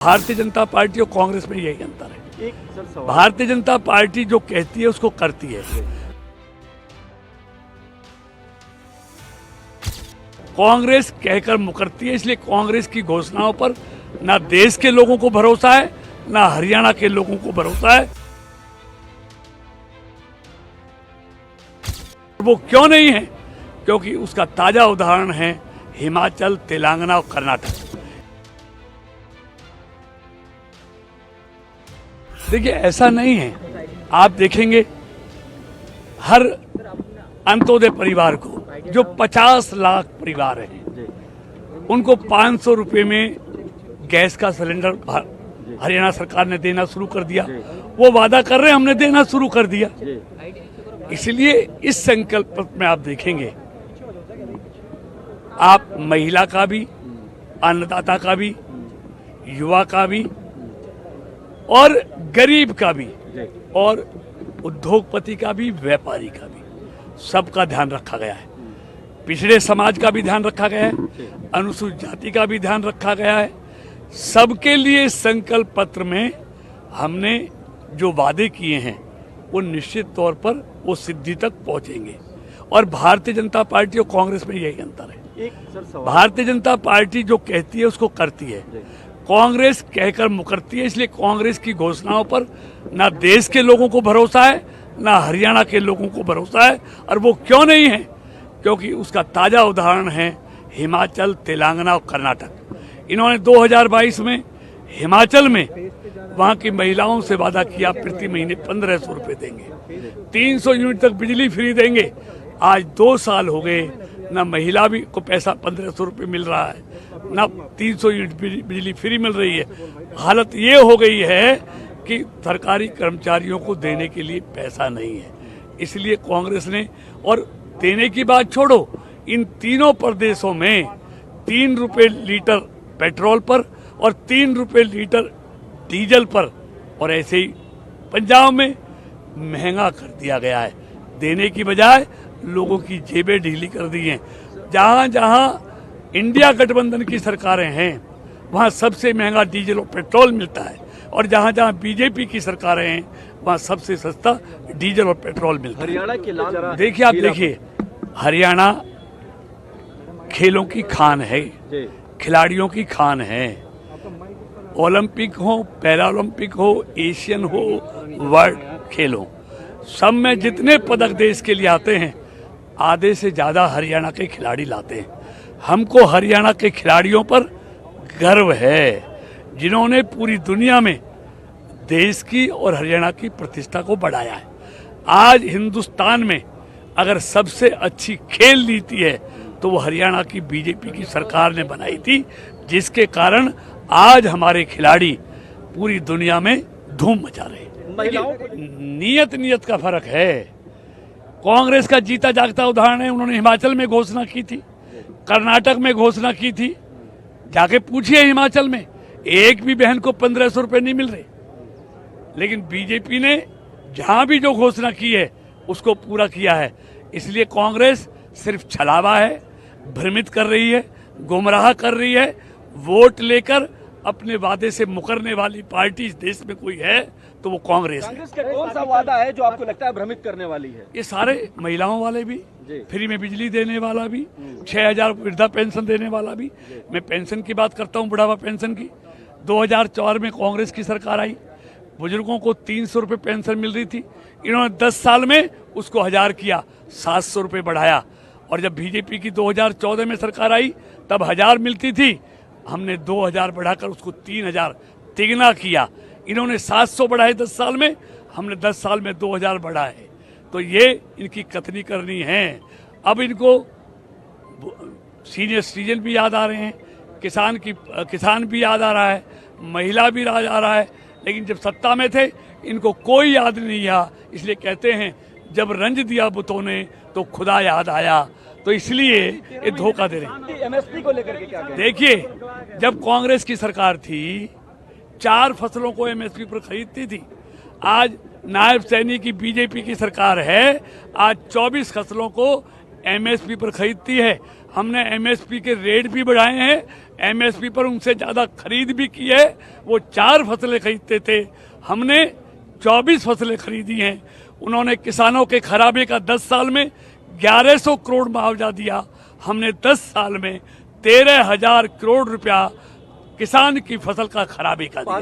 Bharatiya Janata party और कांग्रेस में यही अंतर है। भारतीय जनता पार्टी जो कहती है उसको करती है। कांग्रेस कहकर मुकरती है, इसलिए कांग्रेस की घोषणाओं पर ना देश के लोगों को भरोसा है, ना हरियाणा के लोगों को भरोसा है। वो क्यों नहीं है? क्योंकि उसका ताजा उदाहरण है हिमाचल, तेलंगाना और कर्नाटक। देखिए, ऐसा नहीं है। आप देखेंगे हर अंत्योदय परिवार को, जो 50 लाख परिवार हैं, उनको 500 रुपए में गैस का सिलेंडर हरियाणा सरकार ने देना शुरू कर दिया। वो वादा कर रहे हैं, हमने देना शुरू कर दिया। इसलिए इस संकल्प में आप देखेंगे, आप महिला का भी, अन्नदाता का भी, युवा का भी और गरीब का भी और उद्योगपति का भी, व्यापारी का भी, सबका ध्यान रखा गया है। पिछड़े समाज का भी ध्यान रखा गया है, अनुसूचित जाति का भी ध्यान रखा गया है। सबके लिए संकल्प पत्र में हमने जो वादे किए हैं वो निश्चित तौर पर वो सिद्धि तक पहुंचेंगे। और भारतीय जनता पार्टी और कांग्रेस में यही अंतर है। भारतीय जनता पार्टी जो कहती है उसको करती है, कांग्रेस कहकर मुकरती है। इसलिए कांग्रेस की घोषणाओं पर ना देश के लोगों को भरोसा है, ना हरियाणा के लोगों को भरोसा है। और वो क्यों नहीं है? क्योंकि उसका ताजा उदाहरण है हिमाचल, तेलंगाना और कर्नाटक। इन्होंने 2022 में हिमाचल में वहां की महिलाओं से वादा किया प्रति महीने 1500 रुपए देंगे, 300 यूनिट तक बिजली फ्री देंगे। आज 2 साल हो गए, ना महिला भी को पैसा 1500 रुपए मिल रहा है, ना 300 यूनिट बिजली फ्री मिल रही है। हालत ये हो गई है कि सरकारी कर्मचारियों को देने के लिए पैसा नहीं है। इसलिए कांग्रेस ने, और देने की बात छोड़ो, इन तीनों प्रदेशों में 3 रुपए लीटर पेट्रोल पर और 3 रुपए लीटर डीजल पर, और ऐसे ही पंजाब में महंगा कर दिया गया है। देने की बजाय लोगों की जेबें ढीली कर दी हैं। जहां जहां इंडिया गठबंधन की सरकारें हैं वहां सबसे महंगा डीजल और पेट्रोल मिलता है, और जहां जहां बीजेपी की सरकारें हैं वहां सबसे सस्ता डीजल और पेट्रोल मिलता है। हरियाणा के लाल, देखिए, आप देखिए, हरियाणा खेलों की खान है, खिलाड़ियों की खान है। ओलंपिक हो, पैरा ओलंपिक हो, एशियन हो, वर्ल्ड खेल हो, सब में जितने पदक देश के लिए आते हैं, आधे से ज्यादा हरियाणा के खिलाड़ी लाते हैं। हमको हरियाणा के खिलाड़ियों पर गर्व है, जिन्होंने पूरी दुनिया में देश की और हरियाणा की प्रतिष्ठा को बढ़ाया है। आज हिंदुस्तान में अगर सबसे अच्छी खेल नीति है तो वो हरियाणा की बीजेपी की सरकार ने बनाई थी, जिसके कारण आज हमारे खिलाड़ी पूरी दुनिया में धूम मचा रहे हैं। नीयत का फर्क है। कांग्रेस का जीता जागता उदाहरण है, उन्होंने हिमाचल में घोषणा की थी, कर्नाटक में घोषणा की थी। जाके पूछिए, हिमाचल में एक भी बहन को 1500 रुपए नहीं मिल रहे। लेकिन बीजेपी ने जहां भी जो घोषणा की है उसको पूरा किया है। इसलिए कांग्रेस सिर्फ छलावा है, भ्रमित कर रही है, गुमराह कर रही है। वोट लेकर अपने वादे से मुकरने वाली पार्टी इस देश में कोई है तो वो कांग्रेस है। कांग्रेस का कौन सा वादा है जो आपको लगता है भ्रमित करने वाली है? ये सारे महिलाओं वाले भी, फ्री में बिजली देने वाला भी, 6000 वृद्धा पेंशन देने वाला भी। मैं पेंशन की बात करता हूँ, बुढ़ापा पेंशन की। 2004 में कांग्रेस की सरकार आई, बुजुर्गों को 300 रुपए पेंशन मिल रही थी। इन्होंने 10 साल में उसको 1000 किया, 700 रुपए बढ़ाया। और जब बीजेपी की 2014 में सरकार आई तब 1000 मिलती थी, हमने 2000 बढ़ाकर उसको 3000 तिगुना किया। इन्होंने 700 बढ़ाए 10 साल में, हमने 10 साल में 2000 बढ़ाए। तो ये इनकी कथनी करनी है। अब इनको सीनियर सिटीजन भी याद आ रहे हैं, किसान भी याद आ रहा है, महिला भी याद आ रहा है। लेकिन जब सत्ता में थे इनको कोई याद नहीं आया। इसलिए कहते हैं, जब रंज दिया बुतों ने तो खुदा याद आया। तो इसलिए ये धोखा दे रहे हैं। एमएसपी को लेकर के क्या? देखिए, जब कांग्रेस की सरकार थी 4 फसलों को एमएसपी पर खरीदती थी। आज नायब सैनी की बीजेपी की सरकार है, आज 24 फसलों को एमएसपी पर खरीदती है। हमने एमएसपी के रेट भी बढ़ाए हैं, एमएसपी पर उनसे ज्यादा खरीद भी की है। वो 4 फसलें खरीदते थे, हमने 24 फसलें खरीदी हैं। उन्होंने किसानों के खराबे का 10 साल में 1100 करोड़ मुआवजा दिया, हमने 10 साल में 13,000 करोड़ रुपया किसान की फसल का खराबे का दिया।